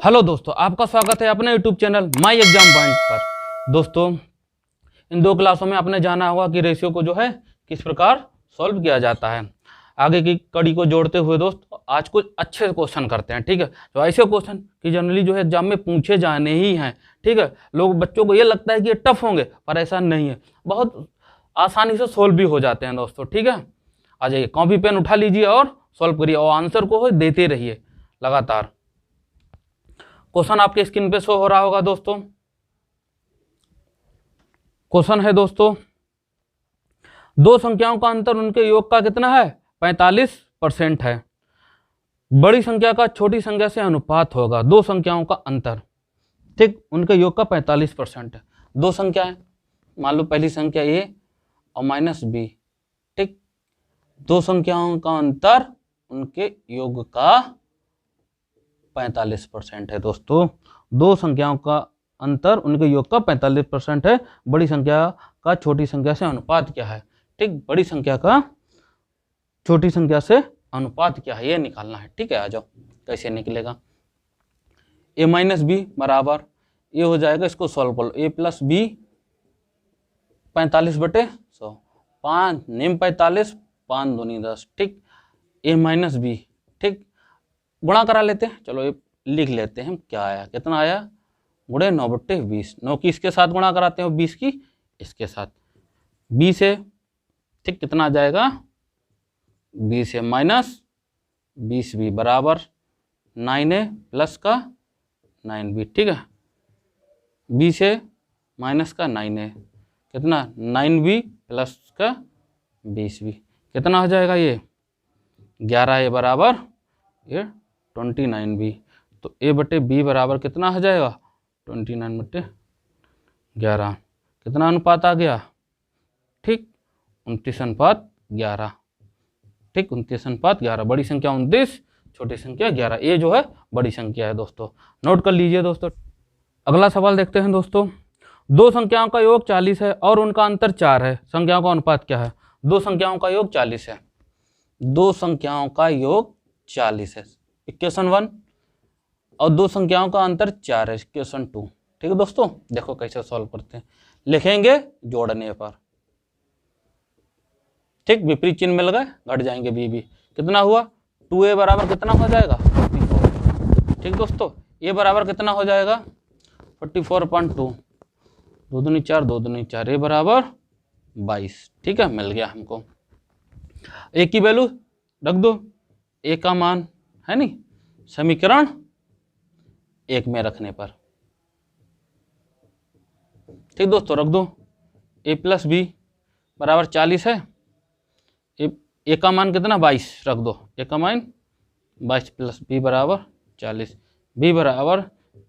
Hello दोस्तों, आपका स्वागत है अपने YouTube channel my exam point पर। दोस्तों, इन दो क्लासों में आपने जाना होगा कि रेशियो को जो है किस प्रकार सॉल्व किया जाता है। आगे की कड़ी को जोड़ते हुए दोस्तों आज कुछ अच्छे क्वेश्चन करते हैं। ठीक है, तो ऐसे क्वेश्चन कि जनरली जो है एग्जाम में पूछे जाने ही हैं। ठीक है, बच्चों को ये लगता है कि ये टफ होंगे, पर ऐसा नहीं है, बहुत आसानी से सॉल्व भी हो जाते हैं दोस्तों। ठीक है, आ जाइए, कॉपी पेन उठा लीजिए और सॉल्व करिए और आंसर को देते रहिए लगातार। क्वेश्चन आपके स्क्रीन पे शो हो रहा होगा दोस्तों। क्वेश्चन है दोस्तों, दो संख्याओं का अंतर उनके योग का कितना है? 45% है। बड़ी संख्या का छोटी संख्या से अनुपात होगा। दो संख्याओं का अंतर, ठीक, उनके योग का 45% है। दो संख्या है, मान लो पहली संख्या a और -b, ठीक। दो संख्याओं का अंतर उनके योग का 45% है दोस्तों। दो संख्याओं का अंतर उनके योग का 45% है। बड़ी संख्या का छोटी संख्या से अनुपात क्या है? ठीक, बड़ी संख्या का छोटी संख्या से अनुपात क्या है ये निकालना है। ठीक है, आ जाओ, कैसे निकलेगा। a - b बराबर, ये हो जाएगा, इसको सॉल्व कर लो, a + b 45/100, 5 निम 45, 5 दूनी 10, ठीक। a - b, ठीक, गुणा करा लेते हैं। चलो ये लिख लेते हैं क्या आया, कितना आया, गुणे 9/20। 9 की इसके साथ गुणा कराते हैं, 20 की इसके साथ, 20 है, ठीक, कितना आ जाएगा, 20 है -20b बराबर 9 है प्लस का 9b, ठीक है। 20 है माइनस का 9 है, कितना, 9b प्लस का 20b, कितना हो जाएगा ये 11 है बराबर ये 29b। तो a/b बराबर कितना हो जाएगा, 29/11, कितना अनुपात आ गया, ठीक, 29/11, ठीक, 29/11। बड़ी संख्या 29, छोटी संख्या 11, ये जो है बड़ी संख्या है दोस्तों, नोट कर लीजिए दोस्तों। अगला सवाल देखते हैं दोस्तों, दो संख्याओं का योग 40 है और उनका अंतर 4 है, संख्याओं का अनुपात क्या है? दो संख्याओं का योग 40 है, दो संख्याओं का योग 40 है, इक्वेशन 1, और दो संख्याओं का अंतर 4 है, इक्वेशन 2। ठीक है दोस्तों, देखो कैसे सॉल्व करते हैं, लिखेंगे जोड़ने पर, ठीक, विपरीत चिन्ह मिल गए, घट जाएंगे b, कितना हुआ, 2a बराबर कितना हो जाएगा, 44, ठीक दोस्तों। a बराबर कितना हो जाएगा, 44.2, 2 दूनी 4, 2 दूनी 4, a बराबर 22, ठीक है, मिल गया हमको। a की वैल्यू रख दो, a का मान है नहीं, समीकरण 1 में रखने पर, ठीक दोस्तों, रख दो, a + b बराबर 40 है, a का मान कितना, 22 रख दो, a का मान 22 + b बराबर 40, b बराबर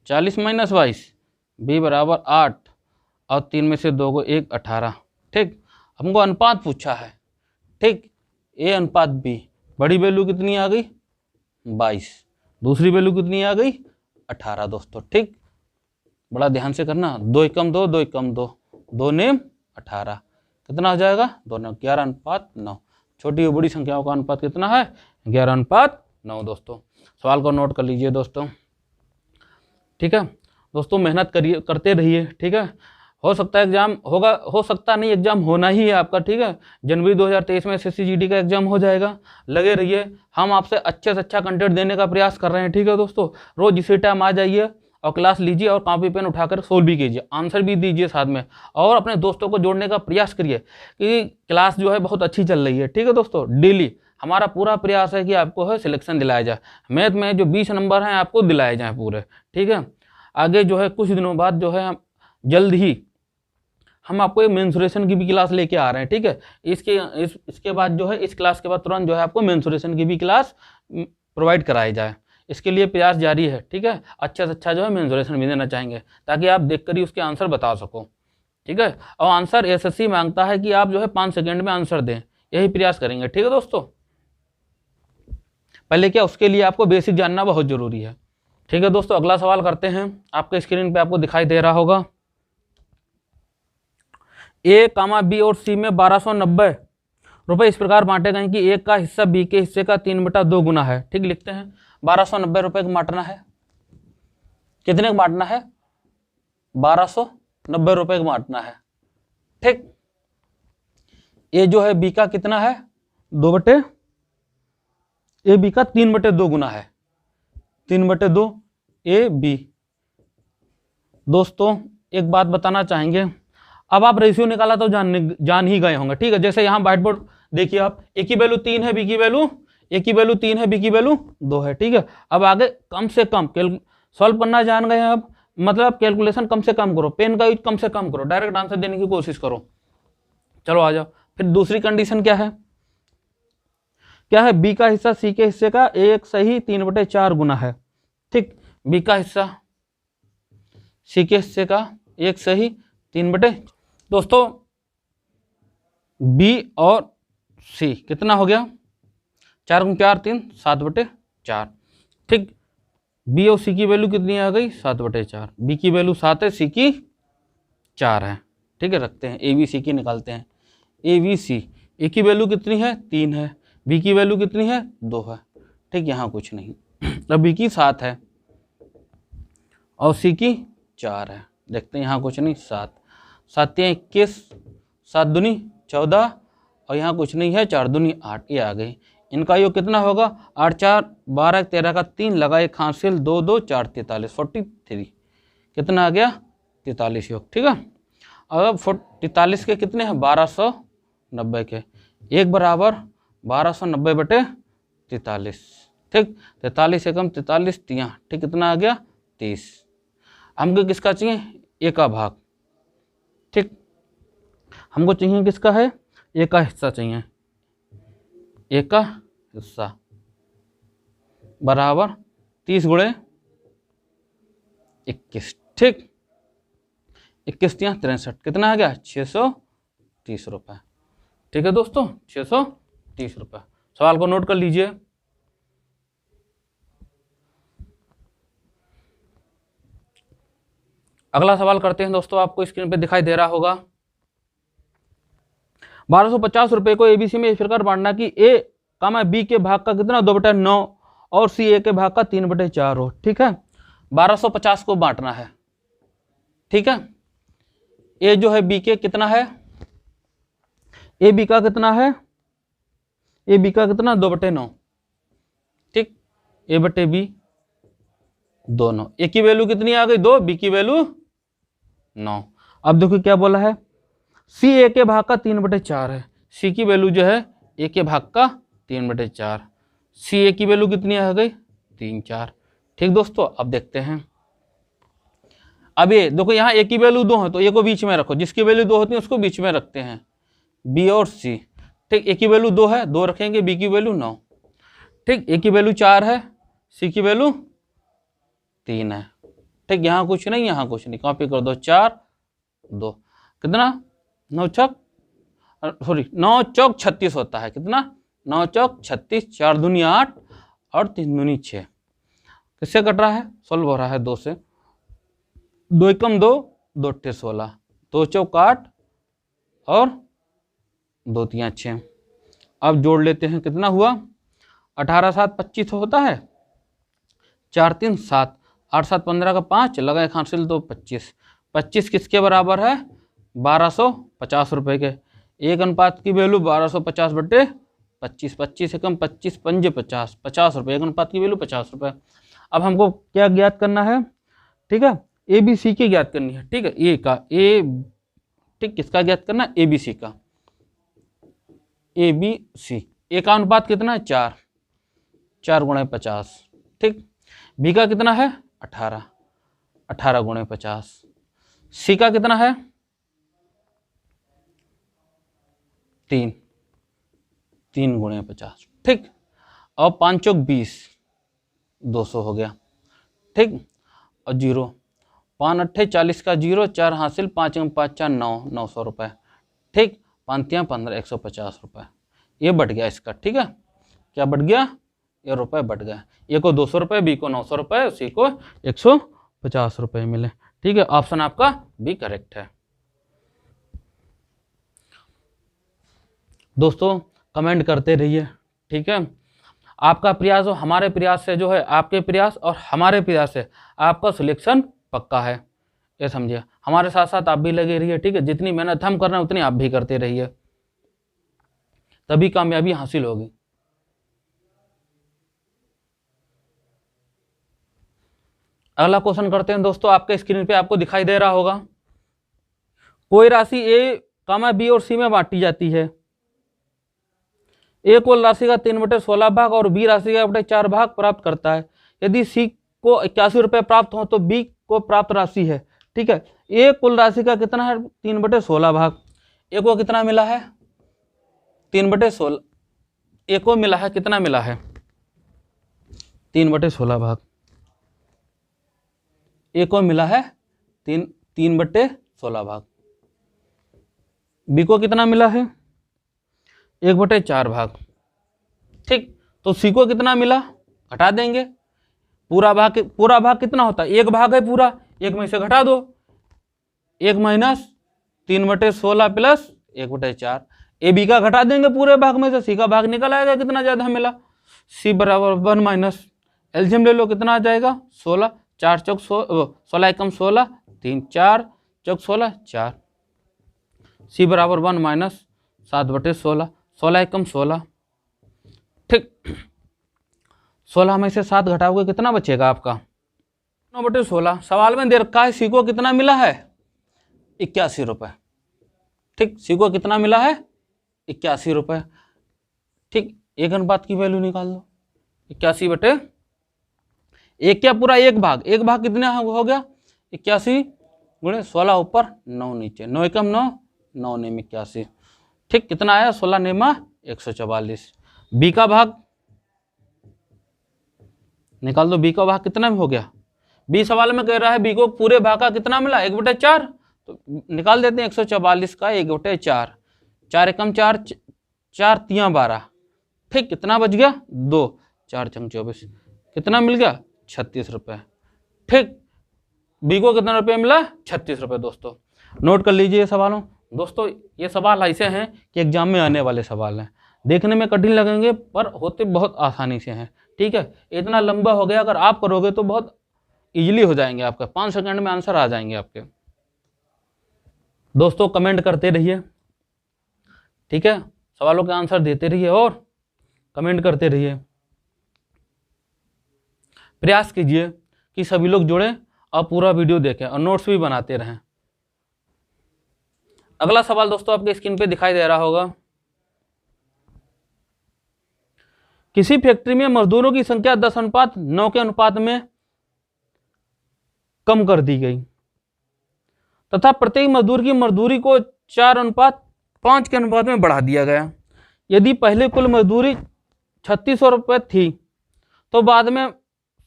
40 - 22, b बराबर 8, और 3 में से 2 को 1, 18, ठीक। हमको अनुपात पूछा है, ठीक, a/b, बड़ी वैल्यू कितनी आ गई, 22, दूसरी वैल्यू कितनी आ गई, 18 दोस्तों, ठीक। बड़ा ध्यान से करना, 2 एकम 2, 2 एकम 2, 2 नेम 18, कितना हो जाएगा, 2 नेम 11/9। छोटी और बड़ी संख्याओं का अनुपात कितना है, 11/9 दोस्तों। सवाल को नोट कर लीजिए दोस्तों, ठीक है दोस्तों, मेहनत करिए, करते रहिए, ठीक है। हो सकता है एग्जाम होगा, हो सकता नहीं एग्जाम होना ही है आपका, ठीक है। जनवरी 2023 में SSC GD का एग्जाम हो जाएगा, लगे रहिए, हम आपसे अच्छे से अच्छा कंटेंट देने का प्रयास कर रहे हैं, ठीक है दोस्तों। रोज इसी टाइम आ जाइए और क्लास लीजिए और कॉपी पेन उठाकर सोल्व भी कीजिए, आंसर भी दीजिए साथ में, और अपने दोस्तों को जोड़ने का प्रयास करिए कि क्लास जो है बहुत अच्छी चल रही है, ठीक है दोस्तों। डेली हमारा पूरा प्रयास है कि आपको है सिलेक्शन दिलाया जाए, मैथ में जो 20 नंबर हैं आपको दिलाए जाएँ पूरे, ठीक है। आगे जो है कुछ दिनों बाद जो है जल्द ही हम आपको एक मेंसुरेशन की भी क्लास लेके आ रहे हैं, ठीक है। इसके बाद जो है, इस क्लास के बाद तुरंत जो है आपको मेंसुरेशन की भी क्लास प्रोवाइड कराई जाए, इसके लिए प्रयास जारी है, ठीक है। अच्छा से अच्छा जो है मेंसुरेशन भी देना चाहेंगे ताकि आप देखकर ही उसके आंसर बता सको, ठीक है। और आंसर SSC मांगता है कि आप जो है 5 सेकेंड में आंसर दें, यही प्रयास करेंगे, ठीक है दोस्तों। पहले क्या, उसके लिए आपको बेसिक जानना बहुत जरूरी है, ठीक है दोस्तों। अगला सवाल करते हैं, आपके स्क्रीन पे आपको दिखाई दे रहा होगा, A, B और C में 1290 रुपए इस प्रकार बांटे गए कि A का हिस्सा B के हिस्से का 3/2 गुना है, ठीक। लिखते हैं 1290 रुपए का बांटना है, कितने का बांटना है? 1290 रुपए का बांटना है। ठीक, ए जो है बी का कितना है? 2/, ए बी का 3/2 गुना है, 3/2 ए बी। दोस्तों एक बात बताना चाहेंगे, अब आप रेशियो निकाला तो जान ही गए होंगे। ठीक है, जैसे यहाँ व्हाइट बोर्ड देखिए आप, ए की वैल्यू 3 है, बी की वैल्यू, ए की वैल्यू 3 है, बी की वैल्यू 2 है। ठीक है, अब आगे कम से कम सॉल्व करना जान गए हैं आप, मतलब कैलकुलेशन कम से कम करो, पेन का यूज कम से कम करो, डायरेक्ट आंसर देने की कोशिश करो। चलो आ जाओ, फिर दूसरी कंडीशन क्या है? क्या है? बी का हिस्सा सी के हिस्से का 1 सही 3/4 गुना है। ठीक, बी का हिस्सा सी के हिस्से का 1 सही 3/। दोस्तों बी और सी कितना हो गया? 4 × 4 3, 7/4। ठीक, बी और सी की वैल्यू कितनी आ गई? 7/4। बी की वैल्यू 7 है, सी की 4 है। ठीक है, रखते हैं, ए बी सी की निकालते हैं। ए बी सी, ए की वैल्यू कितनी है? 3 है, बी की वैल्यू कितनी है? 2 है। ठीक, यहाँ कुछ नहीं। अब बी की 7 है और सी की 4 है, देखते हैं यहाँ कुछ नहीं। 7 7 21, 7 दूनी 14 और यहाँ कुछ नहीं है, 4 दूनी 8, ये आ गई। इनका योग कितना होगा? 8 4 12 13 का 3 लगा, 1 हासिल, 2 2 4 43, 43 कितना आ गया? 43 योग। ठीक है, अब 43 के कितने हैं? 1290 के, 1 बराबर 1290/43। ठीक, 43 एकम 43 तियाँ। ठीक, कितना आ गया? 30। हमको किसका चाहिए? ए का भाग। ठीक, हमको चाहिए किसका है? ए का हिस्सा चाहिए, ए का हिस्सा बराबर 30 × 21। ठीक, 21 तियाँ 63, कितना आ गया? 630 रुपये। ठीक है दोस्तों, 630 रुपये। सवाल को नोट कर लीजिए। अगला सवाल करते हैं दोस्तों, आपको स्क्रीन पे दिखाई दे रहा होगा। 1250 रुपए को एबीसी में इस प्रकार बांटना कि ए कामा बी के भाग का कितना? 2/9 और सी ए के भाग का 3/4 हो। ठीक है, 1250 को बांटना है। ठीक है, ए जो है बी के कितना है? ए बी का कितना है? ए बी का कितना? 2/9। ठीक, ए बटे बी दोनों, ए की वैल्यू कितनी आ गई? 2, बी की वैल्यू 9। अब देखो क्या बोला है, सी ए के भाग का 3/4 है, सी की वैल्यू जो है ए के भाग का 3/4, सी ए की वैल्यू कितनी आ गई? 3 4। ठीक दोस्तों, अब देखते हैं। अब ये देखो यहाँ ए की वैल्यू 2 है तो ए को बीच में रखो, जिसकी वैल्यू 2 होती है उसको बीच में रखते हैं, बी और सी। ठीक, ए की वैल्यू 2 है, 2 रखेंगे, बी की वैल्यू 9। ठीक, ए की वैल्यू 4 है, सी की वैल्यू 3 है। ठीक, यहाँ कुछ नहीं, यहाँ कुछ नहीं, कॉपी कर दो। 4 2 कितना? 9 चौक 36 होता है। कितना? 9 चौक 36, 4 दूनी 8 और 3 दूनी 6। किससे कट रहा है? सॉल्व हो रहा है 2 से। 2 एकम 2, 2 अट्ठे 16, 2 चौक 8 और 2 तियाँ 6। अब जोड़ लेते हैं, कितना हुआ? 18 7 25 होता है, 4 3 7, 8 7 15 का 5 लगा, 1 हासिल 2 25। 25 किसके बराबर है? 1250 रुपए के। एक अनुपात की वैल्यू 1250/25, 25 एकम 25 पंजे 50, 50 रुपये। एक अनुपात की वैल्यू 50 रुपये। अब हमको क्या ज्ञात करना है? ठीक है, ए बी सी की ज्ञात करनी है। ठीक है, ए का ए, ठीक, किसका ज्ञात करना है? ए बी सी का, ए बी सी। ए का अनुपात कितना है? 4, 4 × 50। ठीक, बी का कितना है? 18, 18 × 50। सी का कितना है? 3, 3 × 50। ठीक, और 5 चौक 20, 200 हो गया। ठीक, और 0, 5 अट्ठे 40 का 0, 4 हासिल, 5 × 5 4 9, 900 रुपये। ठीक, 5 15, 150 रुपये। ये बढ़ गया इसका। ठीक है, क्या बढ़ गया? ये रुपये बढ़ गया। ए को 200 रुपये, बी को 900 रुपये, सी को 150 रुपये मिले। ठीक है, ऑप्शन आपका बी करेक्ट है। दोस्तों कमेंट करते रहिए। ठीक है, आपका प्रयास और हमारे प्रयास से जो है, आपके प्रयास और हमारे प्रयास से आपका सिलेक्शन पक्का है, ये समझिए। हमारे साथ साथ आप भी लगे रहिए, ठीक है। जितनी मेहनत हम कर रहे हैं उतनी आप भी करते रहिए, तभी कामयाबी हासिल होगी। अगला क्वेश्चन करते हैं दोस्तों। आपके स्क्रीन पे आपको दिखाई दे रहा होगा, कोई राशि ए कामा बी और सी में बांटी जाती है। ए कुल राशि का 3/16 भाग और बी राशि का 1/4 भाग प्राप्त करता है। यदि सी को 81 रुपये प्राप्त हो तो बी को प्राप्त राशि है, ठीक है। ए कुल राशि का कितना है? 3/16 भाग। ए को कितना मिला है? 3/16। ए को मिला है कितना मिला है? 3/16 भाग। ए को मिला है 3/16 भाग। बी को कितना मिला है? 1/4 भाग, ठीक। तो सी को कितना मिला? घटा देंगे। पूरा भाग कितना होता है? 1 भाग है पूरा, 1 में से घटा दो, 1 माइनस 3/16 प्लस 1/4। ए बी का घटा देंगे पूरे भाग में से, सी का भाग निकल आएगा कितना ज्यादा मिला। सी बराबर 1 माइनस, एलसीएम ले लो, कितना आ जाएगा? 16, 4 चौक 16 एकम 16, 3 4 चौक 16 4। सी बराबर 1 माइनस 7/16, 16 एकम 16, ठीक। 16 में से 7 घटाओगे कितना बचेगा आपका? 9/16। सवाल में दे रखा है सी को कितना मिला है? 81 रुपये, ठीक। सी को कितना मिला है? 81 रुपये, ठीक। एक अनुपात की वैल्यू निकाल दो। 81/, एक क्या पूरा 1 भाग, 1 भाग कितना हो गया? 81 गुणे 16 ऊपर 9 नीचे, 9 एकम 9, 9 नेम 81, ठीक। कितना आया? 16 नेमा 144। बी का भाग निकाल दो। बी का भाग कितना हो गया? बी सवाल में कह रहा है बी को पूरे भाग का कितना मिला? 1/4। तो निकाल देते हैं 144 का 1/4, 4 एकम 4, 4 तियां 12, ठीक। कितना बच गया? 2, 4 चंग 24, कितना मिल गया? 36 रुपये, ठीक। बी को कितना रुपये मिला? 36 रुपये। दोस्तों नोट कर लीजिए सवालों। दोस्तों ये सवाल ऐसे हैं कि एग्जाम में आने वाले सवाल हैं, देखने में कठिन लगेंगे पर होते बहुत आसानी से हैं, ठीक है। इतना लंबा हो गया, अगर आप करोगे तो बहुत इजीली हो जाएंगे आपका, 5 सेकंड में आंसर आ जाएंगे आपके। दोस्तों कमेंट करते रहिए, ठीक है। सवालों के आंसर देते रहिए और कमेंट करते रहिए। प्रयास कीजिए कि सभी लोग जुड़े और पूरा वीडियो देखें और नोट्स भी बनाते रहें। अगला सवाल दोस्तों आपके स्क्रीन पे दिखाई दे रहा होगा, किसी फैक्ट्री में मजदूरों की संख्या 10:9 के अनुपात में कम कर दी गई तथा प्रत्येक मजदूर की मजदूरी को 4:5 के अनुपात में बढ़ा दिया गया। यदि पहले कुल मजदूरी 3600 रुपये थी तो बाद में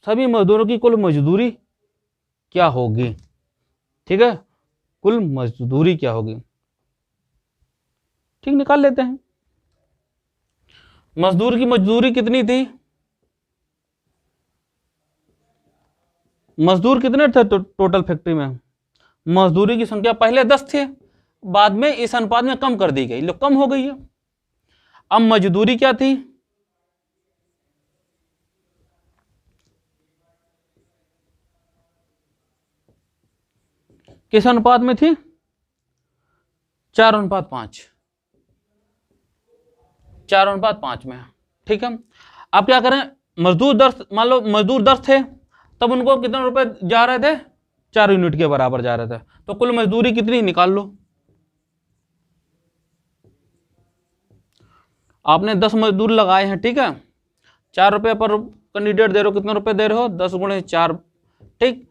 सभी मजदूरों की कुल मजदूरी क्या होगी? ठीक है, कुल मजदूरी क्या होगी? ठीक, निकाल लेते हैं। मजदूर की मजदूरी कितनी थी? मजदूर कितने थे टोटल फैक्ट्री में? मजदूरी की संख्या पहले 10 थे, बाद में इस अनुपात में कम कर दी गई, लो कम हो गई है। अब मजदूरी क्या थी? किस अनुपात में थी? 4:5, 4:5 में। ठीक है, अब क्या करें? मजदूर 10, मान लो मजदूर 10 थे, तब उनको कितने रुपए जा रहे थे? 4 यूनिट के बराबर जा रहे थे, तो कुल मजदूरी कितनी निकाल लो। आपने 10 मजदूर लगाए हैं, ठीक है, 4 रुपये पर कैंडिडेट दे रहे हो, कितने रुपए दे रहे हो? 10 × 4। ठीक,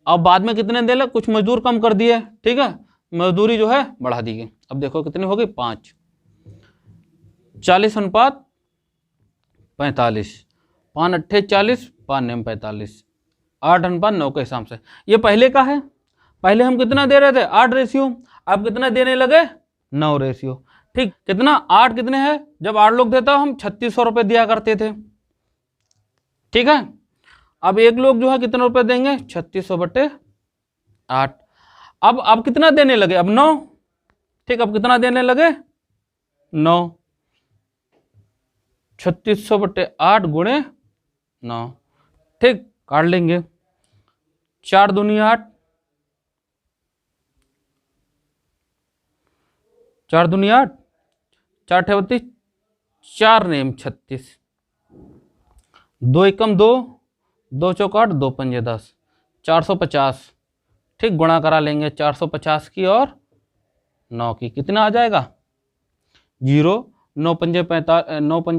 अब बाद में कितने दे रहे? कुछ मजदूर कम कर दिए, ठीक है, मजदूरी जो है बढ़ा दी गई। अब देखो कितनी होगी? 5। 40:45, 5 8 40, 5 9 45, 8:9 के हिसाब से। ये पहले का है, पहले हम कितना दे रहे थे? 8 रेशियो, अब कितना देने लगे? 9 रेशियो। ठीक, कितना? 8 कितने हैं? जब 8 लोग थे तो हम 3600 रुपये दिया करते थे, ठीक है। अब एक लोग जो है कितने रुपए देंगे? 3600/8। अब कितना देने लगे? अब 9। ठीक, अब कितना देने लगे? 9। 3600/8 गुणे 9। ठीक, काट लेंगे। 4 दूनी 8, 4 दूनी 8, 4 32, 4 नेम 36, 2 एकम 2, 2 चौक 8, 2 पंजे 10, 450। ठीक, गुणा करा लेंगे 450 की और 9 की, कितना आ जाएगा 0। 9 पंजे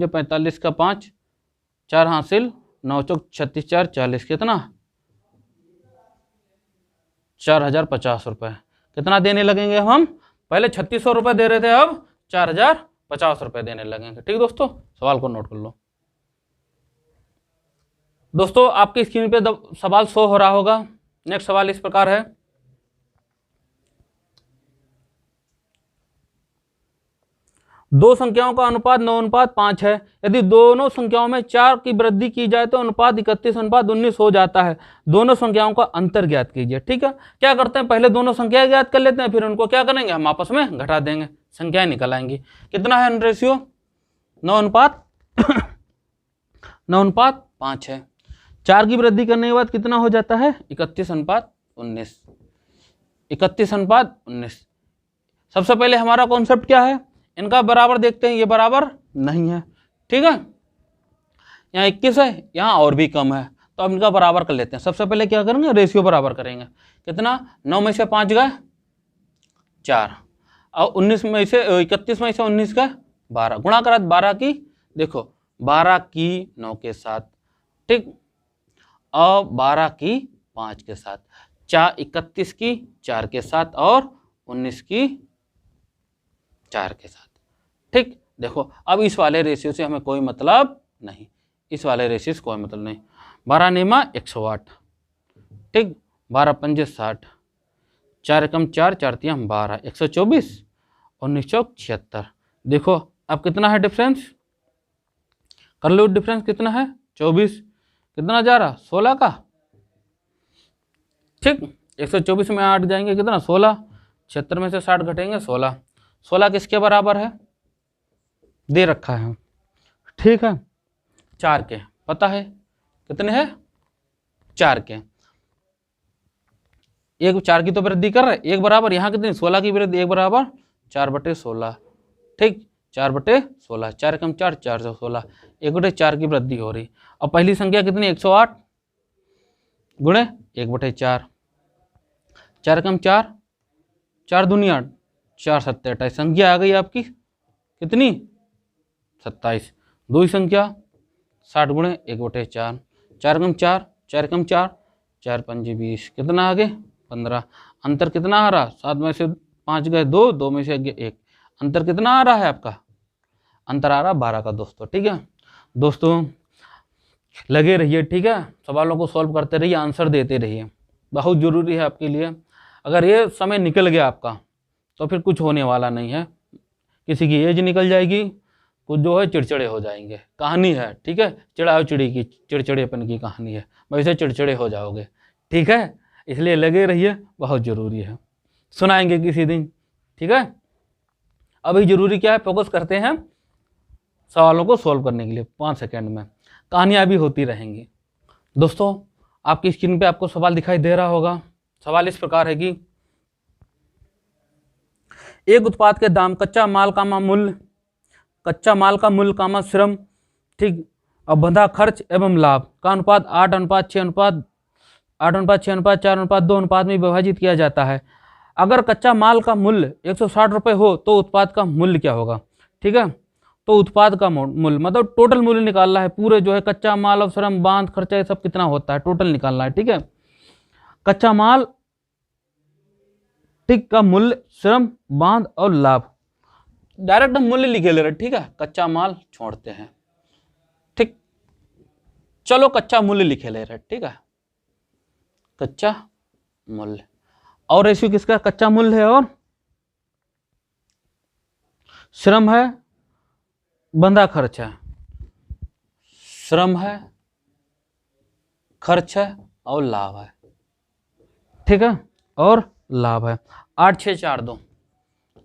45 का 5, 4 हासिल, 9 चौक 36, 4 40, कितना 4050 रुपये। कितना देने लगेंगे हम, पहले 3600 रुपये दे रहे थे, अब 4050 रुपये देने लगेंगे। ठीक दोस्तों, सवाल को नोट कर लो। दोस्तों आपकी स्क्रीन पे सवाल शो हो रहा होगा। नेक्स्ट सवाल इस प्रकार है, दो संख्याओं का अनुपात 9:5 है। यदि दोनों संख्याओं में 4 की वृद्धि की जाए तो अनुपात 31:19 हो जाता है। दोनों संख्याओं का अंतर ज्ञात कीजिए। ठीक है, क्या करते हैं, पहले दोनों संख्याएं ज्ञात कर लेते हैं, फिर उनको क्या करेंगे, हम आपस में घटा देंगे, संख्याएं निकल आएंगी। कितना है रेशियो, 9:5 है। 4 की वृद्धि करने के बाद कितना हो जाता है, 31:19। 31:19। सबसे पहले हमारा कॉन्सेप्ट क्या है, इनका बराबर देखते हैं, ये बराबर नहीं है। ठीक है, यहाँ 21 है, यहाँ और भी कम है, तो अब इनका बराबर कर लेते हैं। सबसे पहले क्या करेंगे, रेशियो बराबर करेंगे। कितना, 9 में से 5 गए 4, और 19 में से 31 में से 19 का 12, गुणा करा 12 की, देखो 12 की 9 के साथ, ठीक, और 12 की 5 के साथ, 31 की 4 के साथ, और 19 की 4 के साथ। ठीक, देखो अब इस वाले रेशियो से हमें कोई मतलब नहीं, इस वाले रेशियो से कोई मतलब नहीं। 12 नेमा 108, ठीक, 12 पंजे 60, 4 एकम 4, 4 तियां 12, 124, 19 चौक 76। देखो अब कितना है डिफरेंस, कर लो डिफरेंस कितना है, 24, कितना जा रहा 16 का। ठीक, 124 में 8 जाएंगे, कितना 16, 76 में से 60 घटेंगे 16। 16 किसके बराबर है, दे रखा है, ठीक है, 4 के, पता है कितने हैं, 4 के। एक 4 की तो वृद्धि कर रहे, एक बराबर यहाँ कितनी 16 की वृद्धि, एक बराबर 4/16। ठीक, 4/16, 4 एकम 4, 4 से 16, 1/4 की वृद्धि हो रही। और पहली संख्या कितनी 108 गुणे 1/4, 4 एकम 4, 4 दूनी 8, 4 सत्ते 28, संख्या आ गई आपकी कितनी 27। दो ही संख्या 60 गुणे 1/4, 4 एकम 4, 4 एकम 4, 4 पंजे 20, कितना आगे 15। अंतर कितना आ रहा, 7 में से 5 गए 2, 2 में से 1, अंतर कितना आ रहा है आपका, अंतर आ रहा 12 का दोस्तों। ठीक है दोस्तों, लगे रहिए, ठीक है, सवालों को सॉल्व करते रहिए, आंसर देते रहिए, बहुत ज़रूरी है आपके लिए। अगर ये समय निकल गया आपका तो फिर कुछ होने वाला नहीं है, किसी की एज निकल जाएगी, कुछ जो है चिड़चिड़े हो जाएंगे, कहानी है, ठीक है, चिड़ाओ चिड़ी की, चिड़चिड़ेपन की कहानी है, वैसे चिड़चिड़े हो जाओगे। ठीक है, इसलिए लगे रहिए, बहुत ज़रूरी है, सुनाएंगे किसी दिन। ठीक है, अभी ज़रूरी क्या है, फोकस करते हैं सवालों को सॉल्व करने के लिए, 5 सेकेंड में कहानियाँ भी होती रहेंगी। दोस्तों आपकी स्क्रीन पे आपको सवाल दिखाई दे रहा होगा। सवाल इस प्रकार है कि एक उत्पाद के दाम कच्चा माल का मूल्य कामा श्रम, ठीक, और बंधा खर्च एवं लाभ का अनुपात 8:6:4:2 अनुपात में विभाजित किया जाता है। अगर कच्चा माल का मूल्य 160 रुपये हो तो उत्पाद का मूल्य क्या होगा। ठीक है, तो उत्पाद का मूल्य मतलब टोटल मूल्य निकालना है, पूरे जो है कच्चा माल और श्रम बांध खर्चा ये सब कितना होता है, टोटल निकालना है। ठीक है, कच्चा माल, ठीक, का मूल्य, श्रम, बांध और लाभ, डायरेक्ट हम मूल्य लिखे ले रहे। ठीक है, कच्चा माल छोड़ते हैं, ठीक, चलो कच्चा मूल्य लिखे ले रहे। ठीक है, कच्चा मूल्य, और रेशियो किसका, कच्चा मूल्य है और श्रम है, बंधा खर्च है, श्रम है, खर्च है और लाभ है। ठीक है, और लाभ है। 8:6:4:2,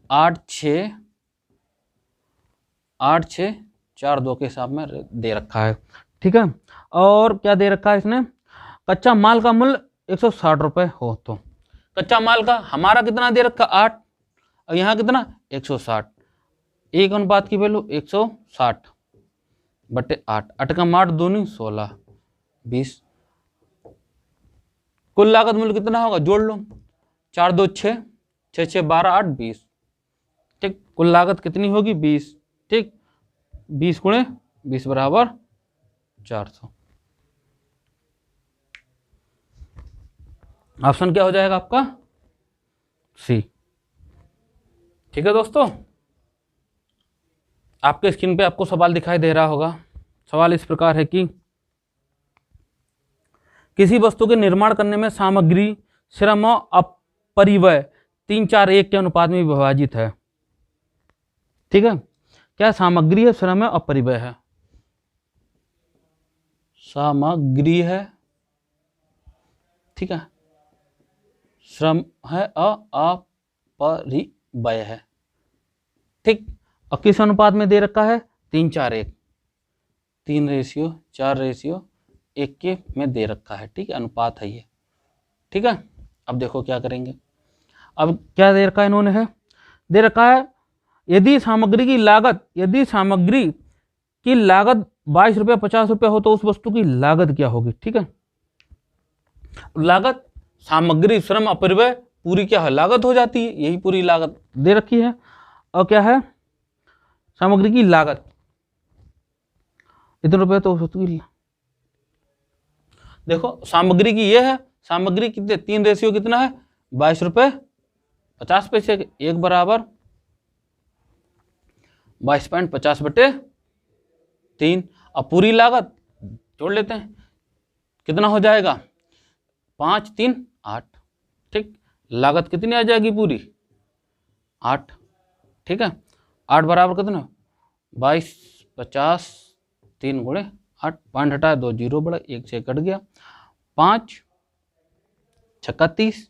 8:6:4:2, 4 2 के हिसाब में दे रखा है, ठीक है। और क्या दे रखा है इसने, कच्चा माल का मूल्य 160 रुपये हो तो कच्चा माल का हमारा कितना दे रखा 8 और यहाँ कितना 160, 1 अनुपात की वैल्यू 160 बटे 8, 8 का 8 दूनी 16 20, कुल लागत मूल्य कितना होगा जोड़ लो 4 2 6 6 6 12 8 20, ठीक। कुल लागत कितनी होगी 20, ठीक। 20 गुणे 20 बराबर 400। ऑप्शन क्या हो जाएगा आपका सी, ठीक है दोस्तों। आपके स्क्रीन पे आपको सवाल दिखाई दे रहा होगा। सवाल इस प्रकार है कि किसी वस्तु के निर्माण करने में सामग्री, श्रम और अपरिव्यय 3 4 1 के अनुपात में विभाजित है, ठीक है। क्या सामग्री है, श्रम है, अपरिव्यय है? सामग्री है, ठीक है, श्रम है और अपरिव्यय है, ठीक। और किस अनुपात में दे रखा है 3 4 1, 3:4:1 के में दे रखा है, ठीक है, अनुपात है ये, ठीक है। अब देखो क्या करेंगे, अब क्या दे रखा है इन्होंने, है दे रखा है यदि सामग्री की लागत 22 रुपये 50 रुपये हो तो उस वस्तु की लागत क्या होगी, ठीक है। लागत सामग्री, श्रम, अपरिव्यय पूरी क्या है लागत हो जाती है, यही पूरी लागत दे रखी है। और क्या है सामग्री की लागत इतने रुपए तो वस्तु की, देखो सामग्री की ये है, सामग्री कितने 3 रेशियो कितना है 22 रुपये 50 पैसे, 1 बराबर 22.50 बटे 3। अब पूरी लागत जोड़ लेते हैं कितना हो जाएगा 5 3 8, ठीक। लागत कितनी आ जाएगी पूरी 8, ठीक है। 8 बराबर कितना 22 50 3 गुणे 8, 5 हटाया 2 0 बढ़ा 1 से कट गया, 5 छक्का 30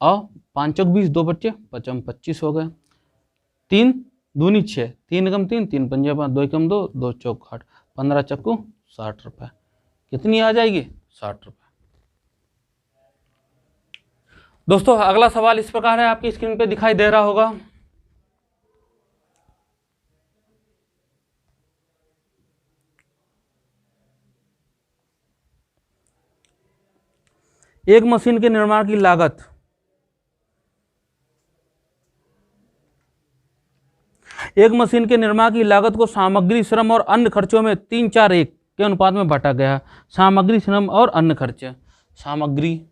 और 5 चौक 20 2 बच्चे 55 25 हो गए, 3 दूनी 6 3 एकम 3 3 पंजे 5 2 एकम 2 2 चौक 8 15 चक्कू 60 रुपये, कितनी आ जाएगी 60 रुपये। दोस्तों अगला सवाल इस प्रकार है, आपकी स्क्रीन पे दिखाई दे रहा होगा। एक मशीन के निर्माण की लागत को सामग्री, श्रम और अन्य खर्चों में 3 4 1 के अनुपात में बांटा गया है। सामग्री, श्रम और अन्य खर्चे, सामग्री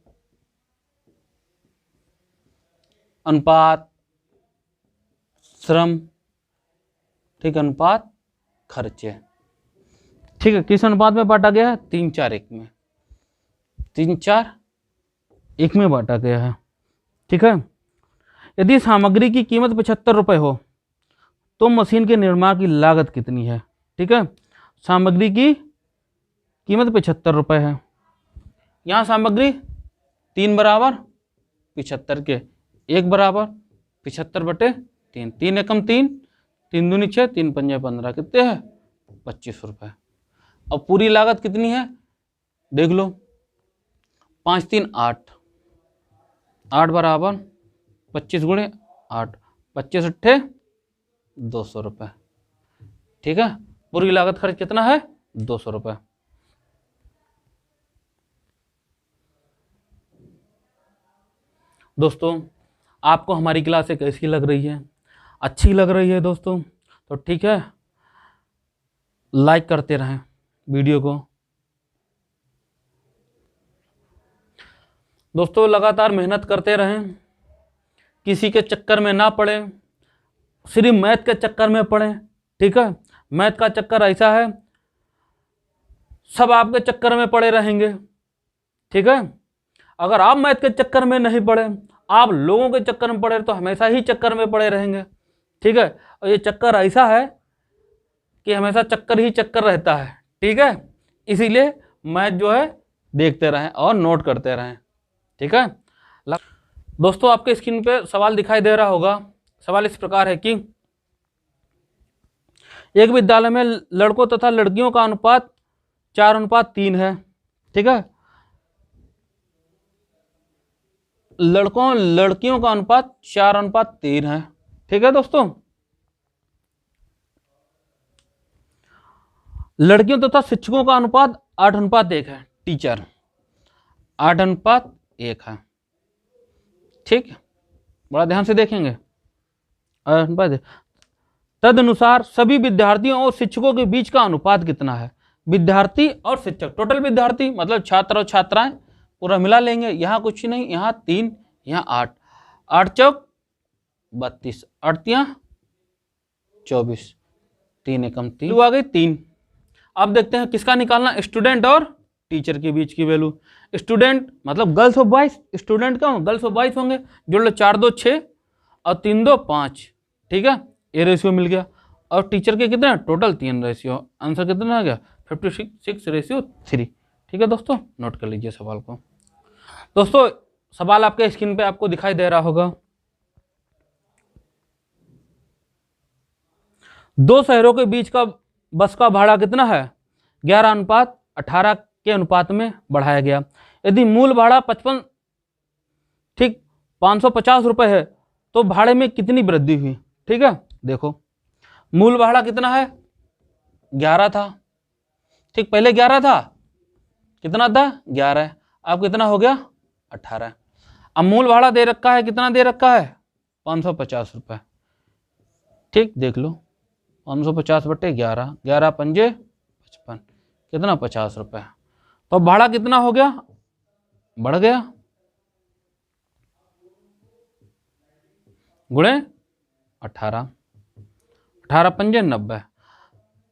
अनुपात श्रम, ठीक, अनुपात खर्चे, ठीक है, किस अनुपात में बांटा गया है 3 4 1 में, 3 4 1 में बांटा गया है, ठीक है। यदि सामग्री की कीमत 75 रुपये हो तो मशीन के निर्माण की लागत कितनी है, ठीक है। सामग्री की कीमत 75 रुपये है, यहाँ सामग्री 3 बराबर 75 के, 1 बराबर 75 बटे 3, 3 एकम 3 3 दूनी 6 3 पंजे 15 कितने हैं 25 रुपये। अब पूरी लागत कितनी है देख लो 5 3 8, 8 बराबर 25 गुणे 8 25 अट्ठे 200 रुपये, ठीक है। पूरी लागत खर्च कितना है 200 रुपये। दोस्तों आपको हमारी क्लासें कैसी लग रही है, अच्छी लग रही है दोस्तों तो ठीक है, लाइक करते रहें वीडियो को। दोस्तों लगातार मेहनत करते रहें, किसी के चक्कर में ना पड़े, सिर्फ मैथ के चक्कर में पड़े, ठीक है। मैथ का चक्कर ऐसा है सब आपके चक्कर में पड़े रहेंगे, ठीक है। अगर आप मैथ के चक्कर में नहीं पड़े, आप लोगों के चक्कर में पड़े तो हमेशा ही चक्कर में पड़े रहेंगे, ठीक है। और ये चक्कर ऐसा है कि हमेशा चक्कर ही चक्कर रहता है, ठीक है। इसीलिए मैथ जो है देखते रहें और नोट करते रहें, ठीक है। दोस्तों आपके स्क्रीन पे सवाल दिखाई दे रहा होगा। सवाल इस प्रकार है कि एक विद्यालय में लड़कों तथा लड़कियों का अनुपात 4:3 है। ठीक है, लड़कों लड़कियों का अनुपात 4:3 है। ठीक है दोस्तों, लड़कियों तथा शिक्षकों का अनुपात 8:1 है। टीचर 8:1 है। ठीक, बड़ा ध्यान से देखेंगे। तदनुसार सभी विद्यार्थियों और शिक्षकों के बीच का अनुपात कितना है? विद्यार्थी और शिक्षक, टोटल विद्यार्थी मतलब छात्र और छात्राएं पूरा मिला लेंगे। यहाँ कुछ नहीं, यहाँ 3, यहाँ 8, 8 चौक 32, 8 तियां 24, 3 एकम 3 आ गई 3। अब देखते हैं किसका निकालना, स्टूडेंट और टीचर के बीच की वैल्यू। स्टूडेंट मतलब गर्ल्स और बॉयज, स्टूडेंट का गर्ल्स और बॉयज होंगे, जोड़ लो 4 2 6 और 3 2 5। ठीक है, ये रेशियो मिल गया। और टीचर के कितने, टोटल 3 रेशियो। आंसर कितना आ गया, 56:3। ठीक है दोस्तों, नोट कर लीजिए सवाल को। दोस्तों सवाल आपके स्क्रीन पे आपको दिखाई दे रहा होगा। दो शहरों के बीच का बस का भाड़ा कितना है? 11:18 के अनुपात में बढ़ाया गया। यदि मूल भाड़ा 55 ठीक 550 रुपये है तो भाड़े में कितनी वृद्धि हुई? ठीक है, देखो मूल भाड़ा कितना है, 11 था। ठीक, पहले 11 था, कितना था 11, अब कितना हो गया 18। अब मूल भाड़ा दे रखा है, कितना दे रखा है 550 रुपये। ठीक, देख लो 550/11, 11 पंजे 55, कितना 50 रुपये। तो भाड़ा कितना हो गया, बढ़ गया, गुणे 18, 18 पंजे 90।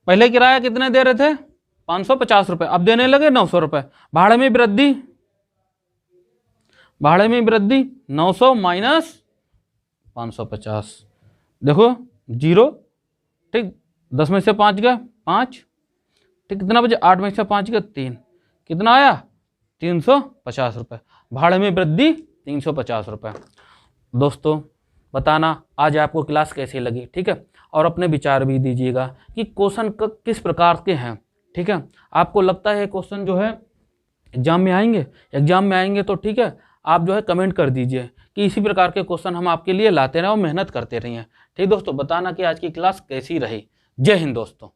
पहले किराया कितने दे रहे थे 550 रुपये, अब देने लगे 900 रुपये। भाड़े में वृद्धि, भाड़े में वृद्धि 900 माइनस 550, देखो 0। ठीक, 10 में से 5 गए 5। ठीक, कितना बचे, 8 में से 5 गए 3, कितना आया 350 रुपये। भाड़े में वृद्धि 350 रुपये। दोस्तों बताना आज आपको क्लास कैसी लगी। ठीक है, और अपने विचार भी दीजिएगा कि क्वेश्चन किस प्रकार के हैं। ठीक है, आपको लगता है क्वेश्चन जो है एग्जाम में आएंगे तो ठीक है, आप जो है कमेंट कर दीजिए कि इसी प्रकार के क्वेश्चन हम आपके लिए लाते रहें और मेहनत करते रहिए। ठीक दोस्तों, बताना कि आज की क्लास कैसी रही। जय हिंद दोस्तों।